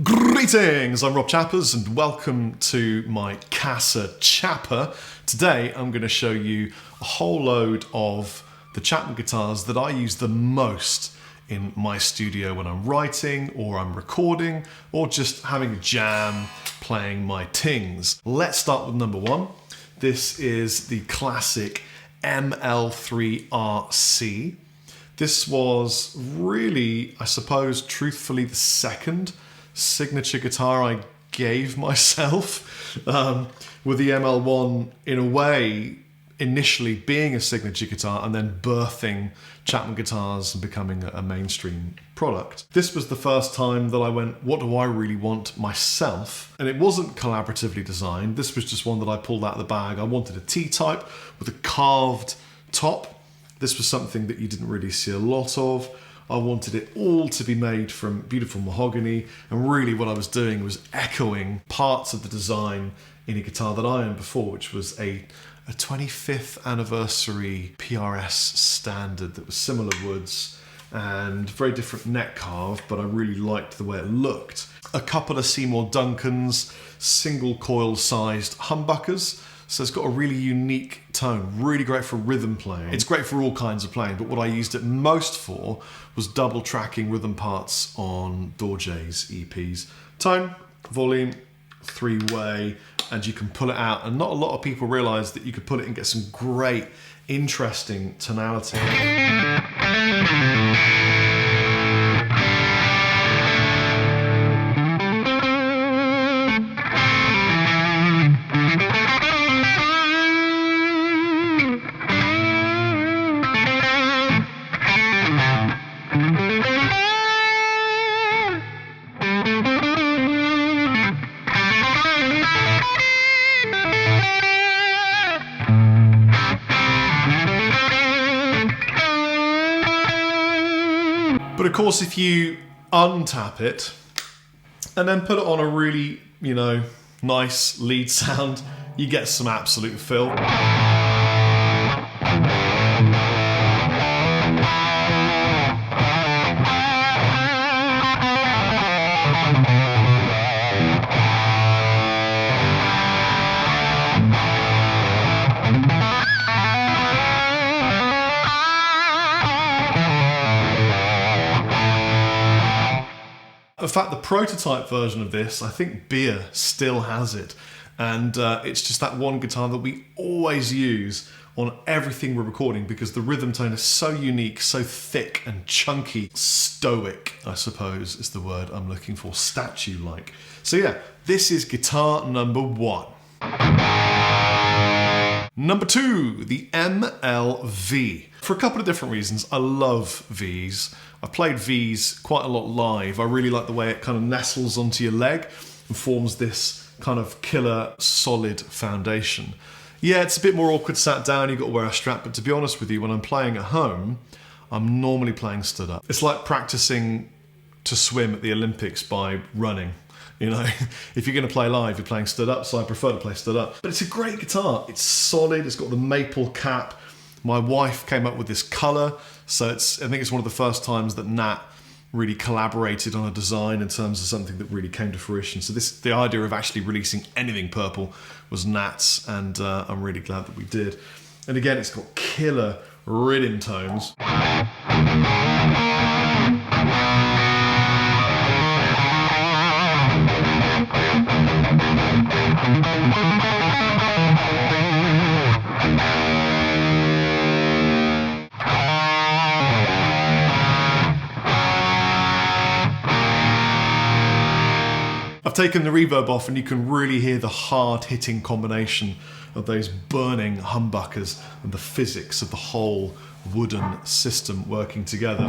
Greetings, I'm Rob Chappers and welcome to my Casa Chapper. Today I'm going to show you a whole load of the Chapman guitars that I use the most in my studio when I'm writing or I'm recording or just having a jam playing my tings. Let's start with number one. This is the classic ML3RC. This was really, I suppose, truthfully the second signature guitar I gave myself, with the ML1 in a way initially being a signature guitar and then birthing Chapman guitars and becoming a mainstream product. This was the first time that I went, what do I really want myself? And it wasn't collaboratively designed. This was just one that I pulled out of the bag. I wanted a T-type with a carved top. This was something that you didn't really see a lot of. I wanted it all to be made from beautiful mahogany, and really what I was doing was echoing parts of the design in a guitar that I owned before, which was a 25th anniversary PRS standard that was similar woods and very different neck carve, but I really liked the way it looked. A couple of Seymour Duncans, single coil sized humbuckers. So it's got a really unique tone, really great for rhythm playing. It's great for all kinds of playing, but what I used it most for was double tracking rhythm parts on Dorje's EPs. Tone, volume, three-way, and you can pull it out. And not a lot of people realize that you could pull it and get some great, interesting tonality. But of course, if you untap it and then put it on a really, nice lead sound, you get some absolute fill. In fact, the prototype version of this, I think Beer still has it. And it's just that one guitar that we always use on everything we're recording because the rhythm tone is so unique, so thick and chunky. Stoic, I suppose, is the word I'm looking for. Statue-like. So yeah, this is guitar number one. Number two, the MLV. For a couple of different reasons, I love Vs. I've played Vs quite a lot live. I really like the way it kind of nestles onto your leg and forms this kind of killer solid foundation. Yeah, it's a bit more awkward sat down, you've got to wear a strap, but to be honest with you, when I'm playing at home, I'm normally playing stood up. It's like practicing to swim at the Olympics by running. If you're going to play live, you're playing stood up, so I prefer to play stood up. But it's a great guitar. It's solid, it's got the maple cap. My wife came up with this color, so I think it's one of the first times that Nat really collaborated on a design in terms of something that really came to fruition. So the idea of actually releasing anything purple was Nat's, and I'm really glad that we did. And again, it's got killer rhythm tones. I've taken the reverb off and you can really hear the hard-hitting combination of those burning humbuckers and the physics of the whole wooden system working together.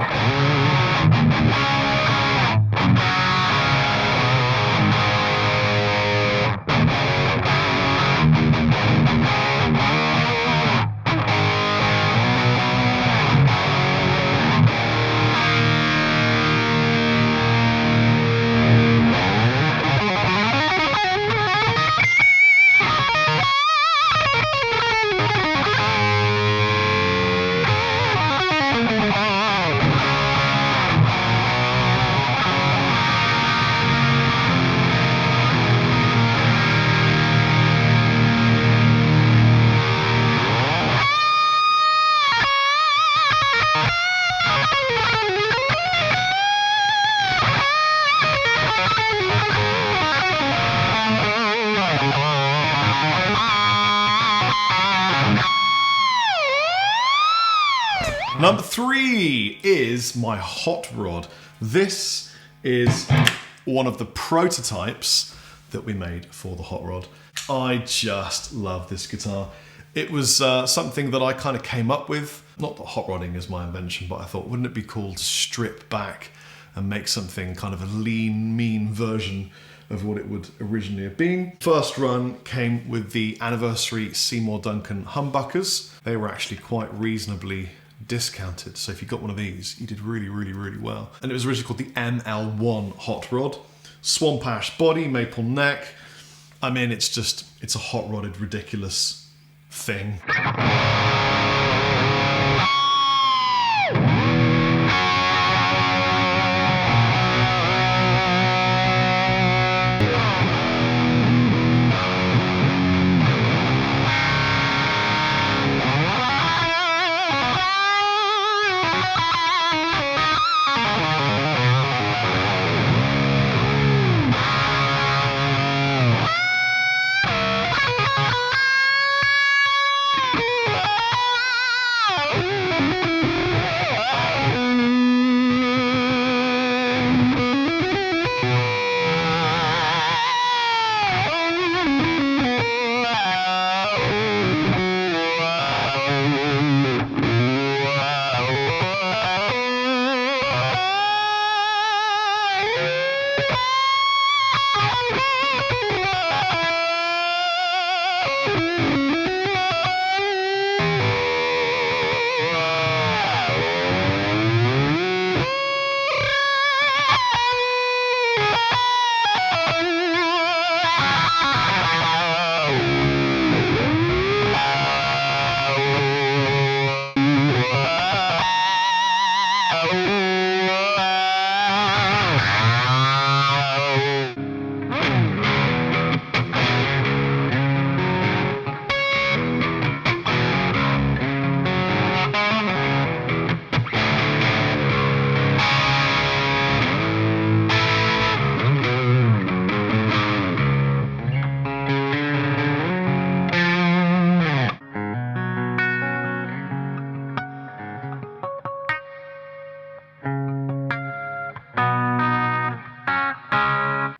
Number 3 is my hot rod. This is one of the prototypes that we made for the hot rod. I just love this guitar. It was something that I kind of came up with. Not that hot rodding is my invention, but I thought, wouldn't it be cool to strip back and make something kind of a lean, mean version of what it would originally have been. First run came with the anniversary Seymour Duncan humbuckers. They were actually quite reasonably discounted. So if you got one of these, you did really, really, really well. And it was originally called the ML1 hot rod. Swamp ash body, maple neck. I mean, it's a hot rodded, ridiculous thing.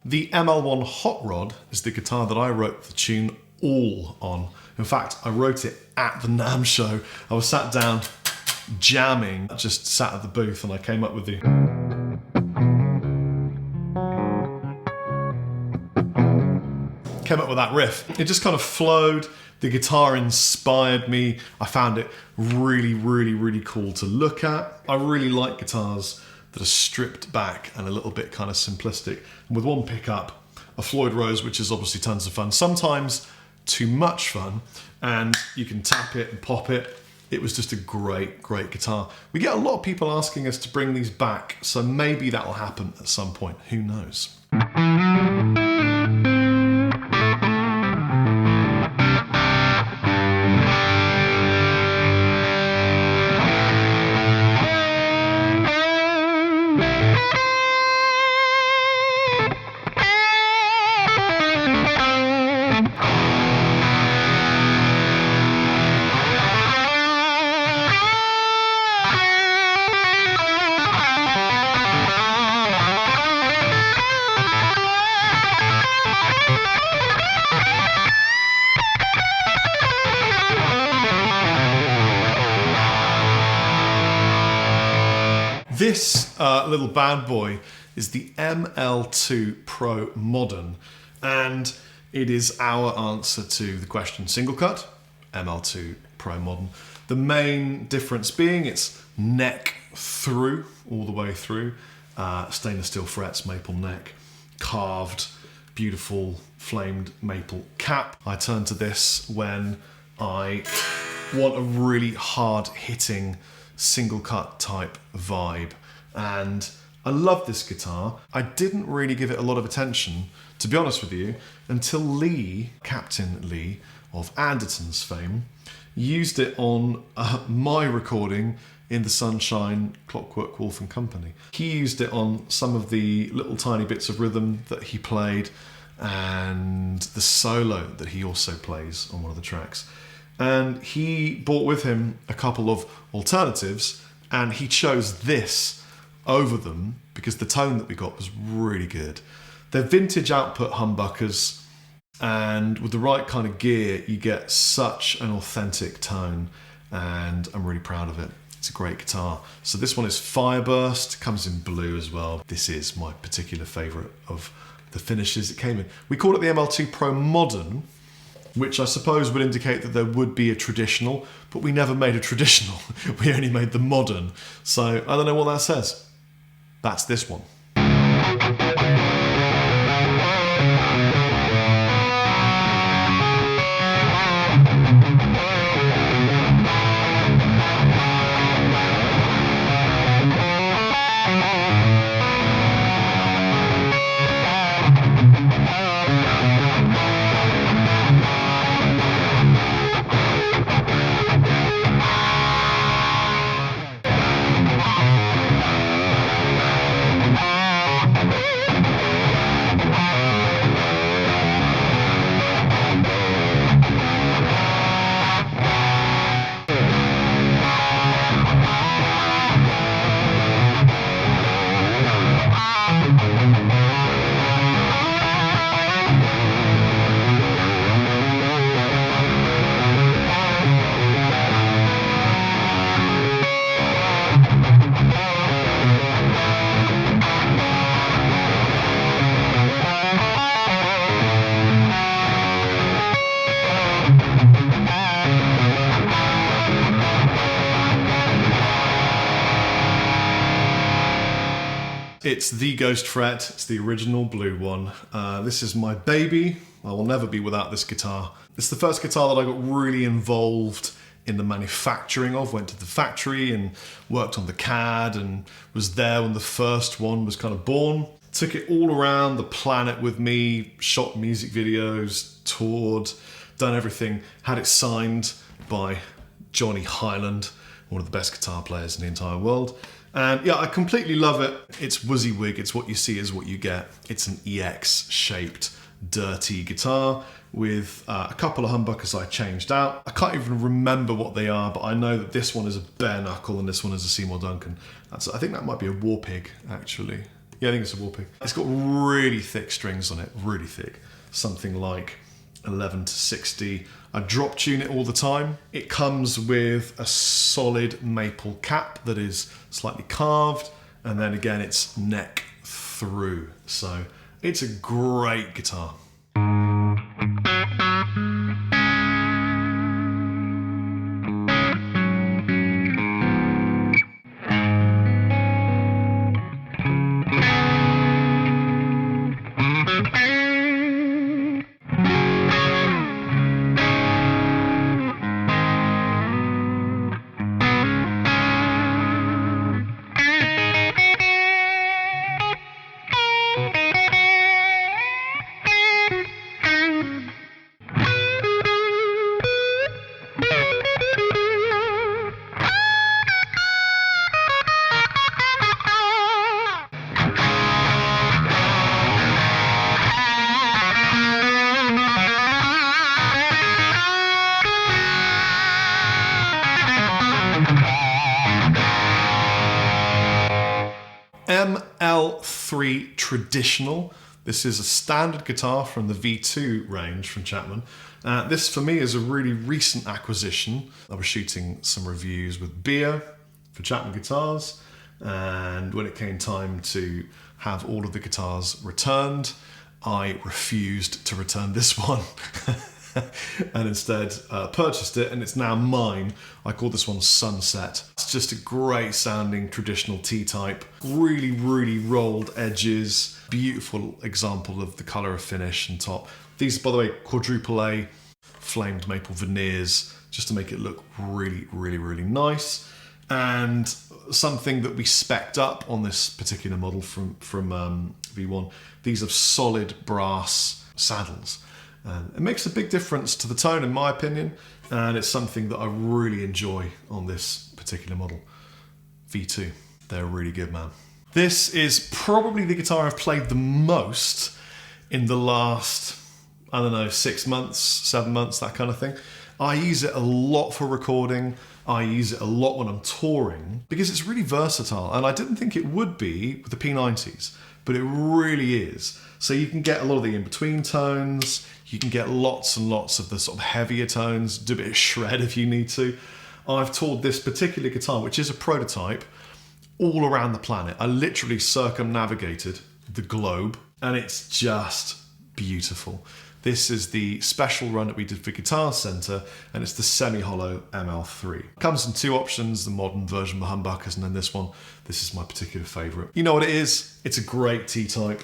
The ML1 Hot Rod is the guitar that I wrote the tune All on. In fact, I wrote it at the NAMM show. I was sat down jamming, just sat at the booth, and I came up with the... came up with that riff. It just kind of flowed. The guitar inspired me. I found it really, really, really cool to look at. I really like guitars that are stripped back and a little bit kind of simplistic. And with one pickup, a Floyd Rose, which is obviously tons of fun, sometimes too much fun, and you can tap it and pop it. It was just a great, great guitar. We get a lot of people asking us to bring these back, so maybe that will happen at some point. Who knows? This little bad boy is the ML2 Pro Modern, and it is our answer to the question single cut, ML2 Pro Modern. The main difference being it's neck through, all the way through, stainless steel frets, maple neck, carved, beautiful flamed maple cap. I turn to this when I want a really hard hitting single cut type vibe, and I love this guitar. I didn't really give it a lot of attention, to be honest with you, until Lee, Captain Lee of Andertons fame, used it on my recording in the Sunshine Clockwork Wolf and Company. He used it on some of the little tiny bits of rhythm that he played and the solo that he also plays on one of the tracks. And he brought with him a couple of alternatives And he chose this over them because the tone that we got was really good. They're vintage output humbuckers, and with the right kind of gear, you get such an authentic tone, and I'm really proud of it. It's a great guitar. So this one is Fireburst, comes in blue as well. This is my particular favourite of the finishes it came in. We called it the ML2 Pro Modern, which I suppose would indicate that there would be a traditional, but we never made a traditional. We only made the modern. So I don't know what that says. That's this one. It's the Ghost Fret, it's the original blue one. This is my baby. I will never be without this guitar. It's the first guitar that I got really involved in the manufacturing of, went to the factory and worked on the CAD and was there when the first one was kind of born. Took it all around the planet with me, shot music videos, toured, done everything. Had it signed by Johnny Highland, one of the best guitar players in the entire world. And yeah, I completely love it. It's WYSIWYG, it's what you see is what you get. It's an EX-shaped, dirty guitar with a couple of humbuckers I changed out. I can't even remember what they are, but I know that this one is a bare knuckle and this one is a Seymour Duncan. I think that might be a Warpig, actually. Yeah, I think it's a Warpig. It's got really thick strings on it, really thick. Something like 11 to 60. I drop tune it all the time. It comes with a solid maple cap that is slightly carved, and then again it's neck through. So it's a great guitar. ML3 Traditional. This is a standard guitar from the V2 range from Chapman. This for me is a really recent acquisition. I was shooting some reviews with beer for Chapman guitars, and when it came time to have all of the guitars returned, I refused to return this one and instead purchased it, and it's now mine. I call this one Sunset. It's just a great sounding traditional T-type, really, really rolled edges, beautiful example of the colour of finish and top. These, by the way, quadruple A flamed maple veneers, just to make it look really, really, really nice. And something that we spec'd up on this particular model from V1, these are solid brass saddles. And it makes a big difference to the tone, in my opinion, and it's something that I really enjoy on this particular model. V2, they're really good, man. This is probably the guitar I've played the most in the last, I don't know, 6 months, 7 months, that kind of thing. I use it a lot for recording. I use it a lot when I'm touring because it's really versatile, and I didn't think it would be with the P90s, but it really is. So you can get a lot of the in-between tones, you can get lots and lots of the sort of heavier tones, do a bit of shred if you need to. I've toured this particular guitar, which is a prototype, all around the planet. I literally circumnavigated the globe, and it's just beautiful. This is the special run that we did for Guitar Center, and it's the semi-hollow ML3. Comes in two options, the modern version, the humbuckers, and then this one. This is my particular favorite. You know what it is? It's a great T-type.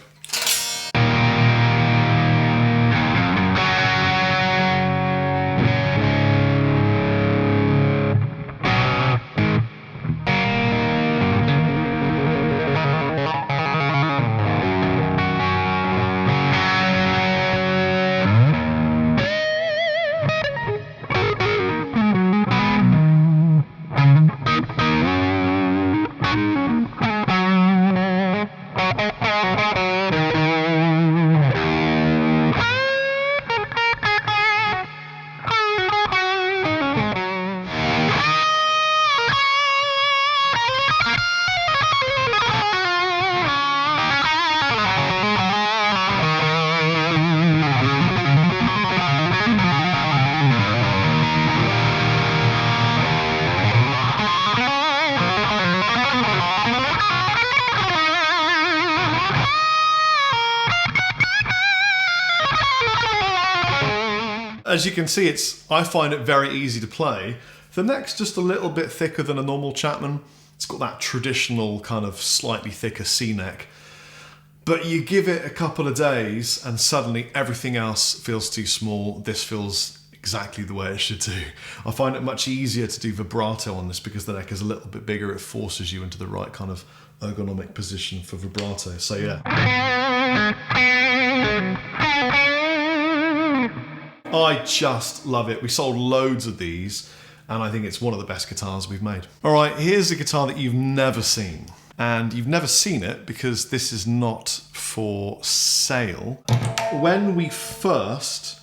As you can see, I find it very easy to play. The neck's just a little bit thicker than a normal Chapman. It's got that traditional kind of slightly thicker C-neck. But you give it a couple of days and suddenly everything else feels too small. This feels exactly the way it should do. I find it much easier to do vibrato on this because the neck is a little bit bigger. It forces you into the right kind of ergonomic position for vibrato. So yeah. I just love it. We sold loads of these, and I think it's one of the best guitars we've made. All right, here's a guitar that you've never seen. And you've never seen it because this is not for sale. When we first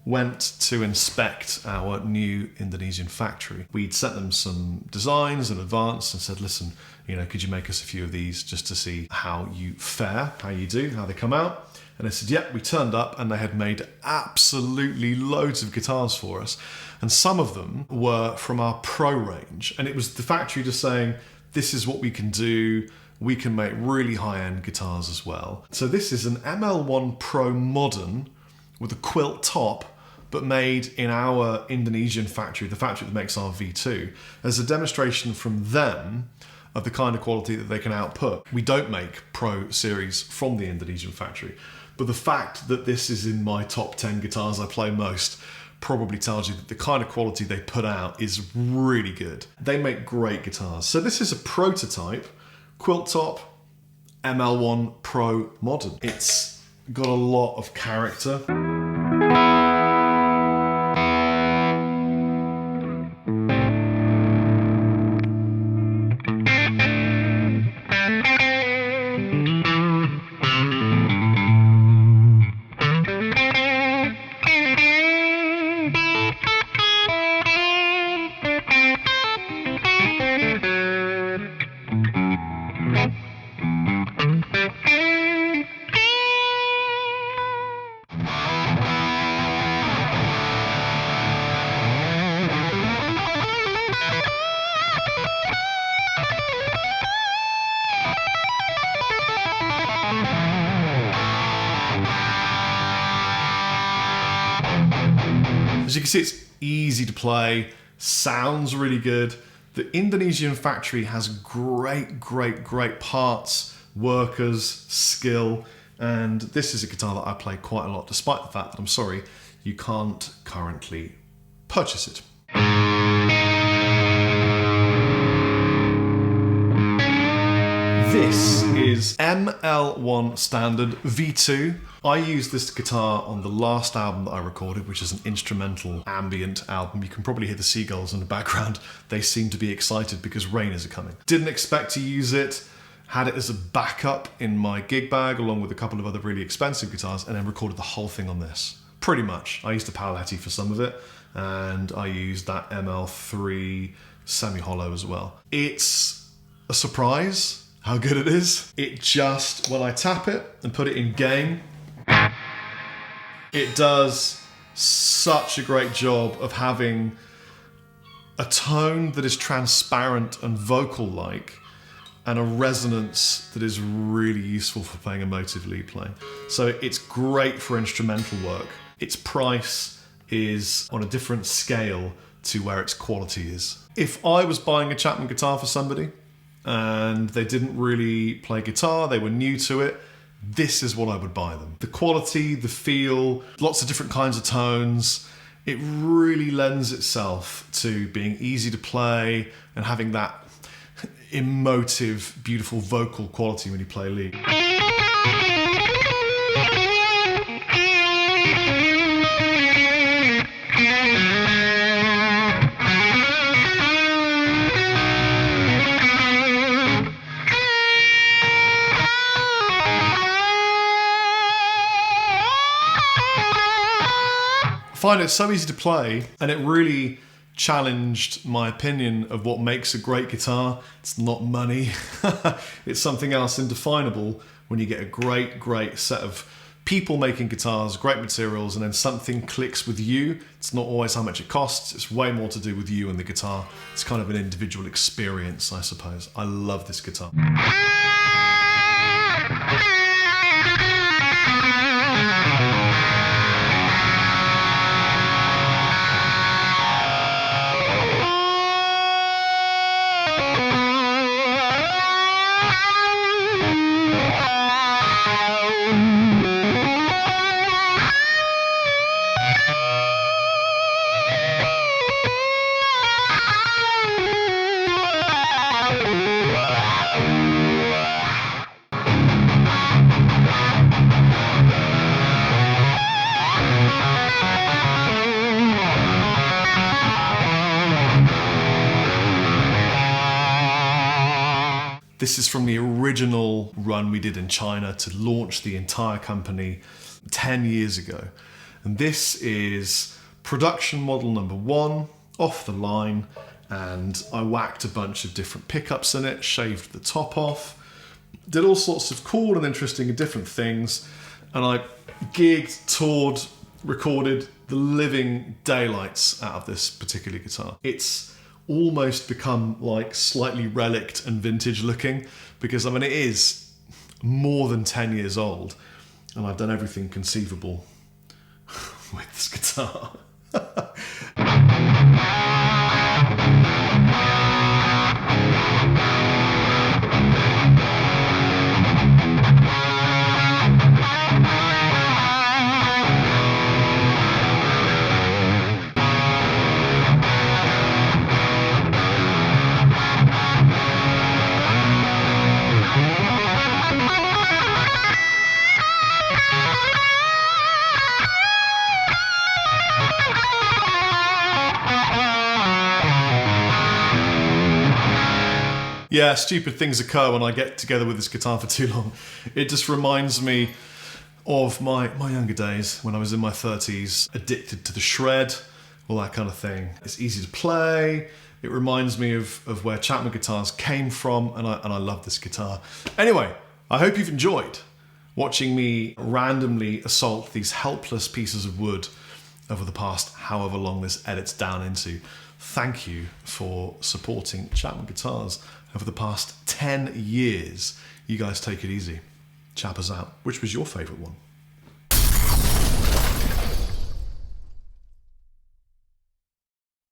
went to inspect our new Indonesian factory, we'd sent them some designs in advance and said, listen, could you make us a few of these just to see how you fare, how you do, how they come out? And they said, we turned up, and they had made absolutely loads of guitars for us. And some of them were from our Pro range. And it was the factory just saying, this is what we can do. We can make really high-end guitars as well. So this is an ML1 Pro Modern with a quilt top, but made in our Indonesian factory, the factory that makes our V2, as a demonstration from them of the kind of quality that they can output. We don't make Pro series from the Indonesian factory. But the fact that this is in my top 10 guitars I play most probably tells you that the kind of quality they put out is really good. They make great guitars. So this is a prototype quilt top ML1 Pro Modern. It's got a lot of character. As you can see, it's easy to play, sounds really good. The Indonesian factory has great parts, workers, skill, and this is a guitar that I play quite a lot, despite the fact that I'm sorry, you can't currently purchase it. This is ML1 Standard V2. I used this guitar on the last album that I recorded, which is an instrumental ambient album. You can probably hear the seagulls in the background. They seem to be excited because rain is coming. Didn't expect to use it. Had it as a backup in my gig bag along with a couple of other really expensive guitars, and then recorded the whole thing on this. Pretty much. I used a Paletti for some of it, and I used that ML3 semi-hollow as well. It's a surprise how good it is. It just, when I tap it and put it in game, it does such a great job of having a tone that is transparent and vocal-like, and a resonance that is really useful for playing emotive lead playing. So it's great for instrumental work. Its price is on a different scale to where its quality is. If I was buying a Chapman guitar for somebody and they didn't really play guitar, they were new to it, this is what I would buy them. The quality, the feel, lots of different kinds of tones. It really lends itself to being easy to play and having that emotive, beautiful vocal quality when you play lead. I find it so easy to play, and it really challenged my opinion of what makes a great guitar. It's not money. It's something else indefinable when you get a great set of people making guitars, great materials, and then something clicks with you. It's not always how much it costs. It's way more to do with you and the guitar. It's kind of an individual experience, I suppose. I love this guitar. This is from the original run we did in China to launch the entire company 10 years ago. And this is production model number 1, off the line, and I whacked a bunch of different pickups in it, shaved the top off, did all sorts of cool and interesting and different things, and I gigged, toured, recorded the living daylights out of this particular guitar. It's almost become like slightly relict and vintage looking, because I mean it is more than 10 years old, and I've done everything conceivable with this guitar. Yeah, stupid things occur when I get together with this guitar for too long. It just reminds me of my younger days when I was in my 30s, addicted to the shred, all that kind of thing. It's easy to play. It reminds me of where Chapman guitars came from, and I love this guitar. Anyway, I hope you've enjoyed watching me randomly assault these helpless pieces of wood over the past however long this edits down into. Thank you for supporting Chapman guitars over the past 10 years. You guys take it easy. Chappers out. Which was your favourite one?